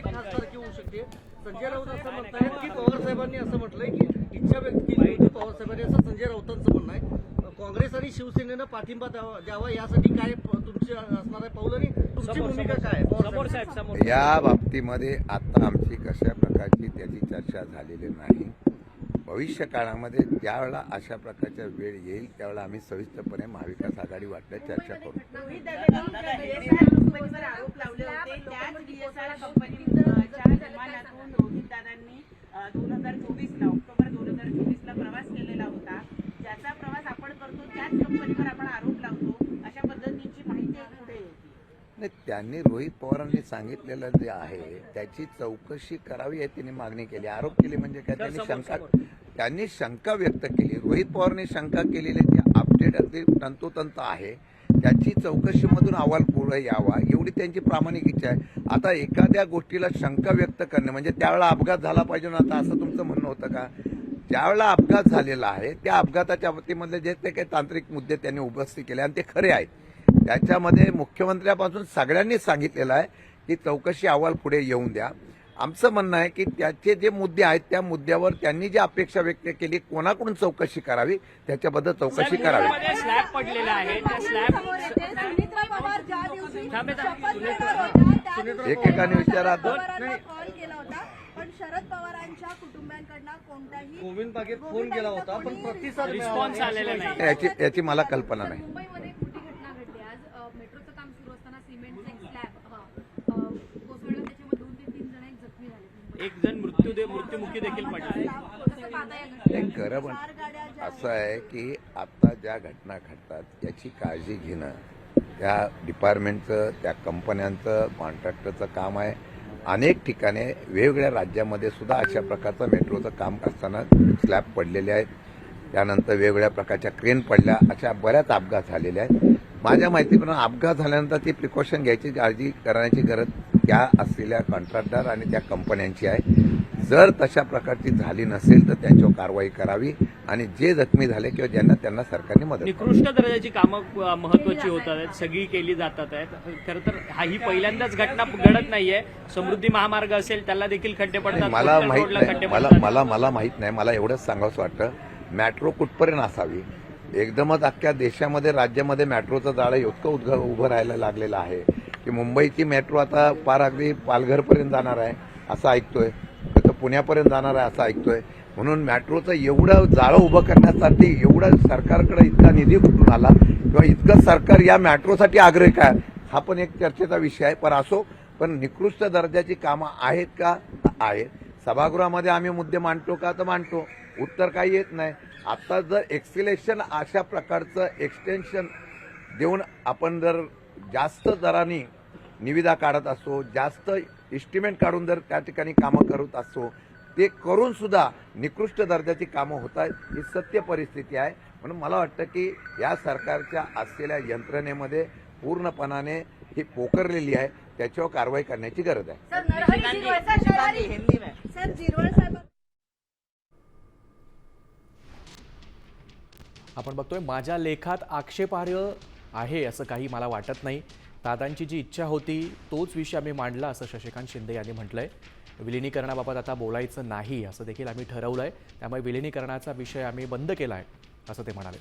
एक खासदारकी होऊ शकते. संजय राऊत असं म्हणतायत की पवार साहेबांनी असं म्हटलंय की इच्छा व्यक्त केली होती पवार साहेबांनी, असं संजय राऊतांचं म्हणणं आहे. काँग्रेस आणि शिवसेनेनं पाठिंबा द्यावा यासाठी काय तुमची असणार आहे पाऊल आणि तुमची भूमिका काय आहे? या बाबतीमध्ये आता आमची कशा प्रकारची त्याची चर्चा झालेली नाही. भविष्य काळामध्ये ज्यावेळेला अशा प्रकारच्या वेळ येईल त्यावेळेला आम्ही सविस्तरपणे महाविकास आघाडी वाटण्यात चर्चा करू. आरोप लावले होते त्याच DSR कंपनीच्या विमानातून रोहितदादांनी 2024ला ऑक्टोबर 2024ला प्रवास केलेला होता. ज्याचा प्रवास आपण करतो त्याच कंपनीवर आपण आरोप लावतो, अशा पद्धतीची माहिती पुढे होती. नाही, त्यांनी रोहित पवारांनी सांगितलेलं जे आहे त्याची चौकशी करावी याची त्यांनी मागणी केली. आरोप केले म्हणजे काय, त्यांनी शंका व्यक्त केली. रोहित पवारांनी शंका केलेली ती अपडेट अगदी तंतोतंत आहे. त्याची चौकशीमधून अहवाल पुढे यावा एवढी त्यांची प्रामाणिक इच्छा आहे. आता एखाद्या गोष्टीला शंका व्यक्त करणे म्हणजे त्यावेळेला अपघात झाला पाहिजे ना, आता असं तुमचं म्हणणं होतं का? ज्यावेळेला अपघात झालेला आहे त्या अपघाताच्या बाबतीमधले जे ते काही तांत्रिक मुद्दे त्यांनी उपस्थित केले आणि ते खरे आहेत. त्याच्यामध्ये मुख्यमंत्र्यापासून सगळ्यांनी सांगितलेलं आहे की चौकशी अहवाल पुढे येऊन द्या. आमचं म्हणणं आहे की त्याचे जे मुद्दे आहेत त्या मुद्द्यावर त्यांनी जी अपेक्षा व्यक्त केली कोणाकडून चौकशी करावी त्याच्याबद्दल चौकशी करावी. एकेकाने विचारा पण शरद पवारांच्या कुटुंबियांकडनं कोणताही गोविंद बागेत फोन केला होता पण प्रतिसाद रिस्पॉन्स आलेला नाही. याची मला कल्पना नाही. मुंबईमध्ये मोठी घटना घडली आज. मेट्रोचं काम सुरू असताना सिमेंटचा एक स्लॅब कोसळला, त्याच्यामध्ये 2 ते 3 जण जखमी झाले. एक जण मृत्युमुखी देखील पडला. खरं पण असं आहे की आता ज्या घटना घडतात याची काळजी घेणं त्या डिपार्टमेंटचं, त्या कंपन्यांचं, कॉन्ट्रॅक्टरचं काम आहे. अनेक ठिकाणी वेगवेगळ्या राज्यामध्ये सुद्धा अशा प्रकारचं मेट्रोचं काम असताना स्लॅब पडलेले आहेत. त्यानंतर वेगवेगळ्या प्रकारच्या क्रेन पडल्या, अशा बऱ्याच अपघात झालेले आहेत. माझ्या माहितीप्रमाणे अपघात झाल्यानंतर ती प्रिकॉशन घ्यायची, काळजी करण्याची गरज त्या असलेल्या कॉन्ट्रॅक्टर आणि त्या कंपन्यांची आहे. जर तशा प्रकारची झाली नसेल तर त्यांच्यावर कारवाई करावी आणि जे जखमी झाले किंवा ज्यांना त्यांना सरकारने मदत. निकृष्ट दर्जाची कामं महत्वाची होतात आहेत, सगळी केली जातात आहेत. खरं तर ही पहिल्यांदाच घटना घडत नाहीये. समृद्धी महामार्ग असेल त्याला देखील खड्डे पडतात. मला माहित नाही, मला माहित नाही. मला एवढंच सांगावंसं वाटतं मेट्रो कुठपर्यंत असावी. एकदमच अख्ख्या देशामध्ये राज्यामध्ये मेट्रोचं जाळं इतकं उभं राहायला लागलेलं आहे की मुंबईची मेट्रो आता पार अगदी पालघरपर्यंत जाणार आहे असं ऐकतोय, तर पुण्यापर्यंत जाणार आहे असं ऐकतोय. म्हणून मेट्रोचं एवढं जाळं उभं करण्यासाठी एवढं सरकारकडे इतका निधी कुठून आला किंवा इतकं सरकार या मेट्रोसाठी आग्रह काय, हा पण एक चर्चेचा विषय आहे. पण असो, पण निकृष्ट दर्जाची कामं आहेत का? आहेत. सभागृहामध्ये आम्ही मुद्दे मांडतो का? तर मांडतो. उत्तर काही येत नाही. आता जर एक्सिलेशन अशा प्रकारचं एक्सटेन्शन देऊन आपण जर जास्त दराने निविदा काढत असो, जास्त इस्टिमेट काढून जर त्या ठिकाणी कामं करत असो, ते करून सुद्धा निकृष्ट दर्जाची कामं होत आहेत, ही सत्य परिस्थिती आहे. म्हणून मला वाटतं की या सरकारच्या असलेल्या यंत्रणेमध्ये पूर्णपणाने ही पोखरलेली आहे, त्याच्यावर कारवाई करण्याची गरज आहे. आपण बघतोय माझ्या लेखात आक्षेपार्ह आहे असं काही मला वाटत नाही. दादांची जी इच्छा होती तोच विषय आम्ही मांडला असं शशिकांत शिंदे यांनी म्हटलंय. विलिनीकरणाबाबत आता बोलायचं नाही असं देखील आम्ही ठरवलंय. त्यामुळे विलिनीकरणाचा विषय आम्ही बंद केला आहे असं ते म्हणाले.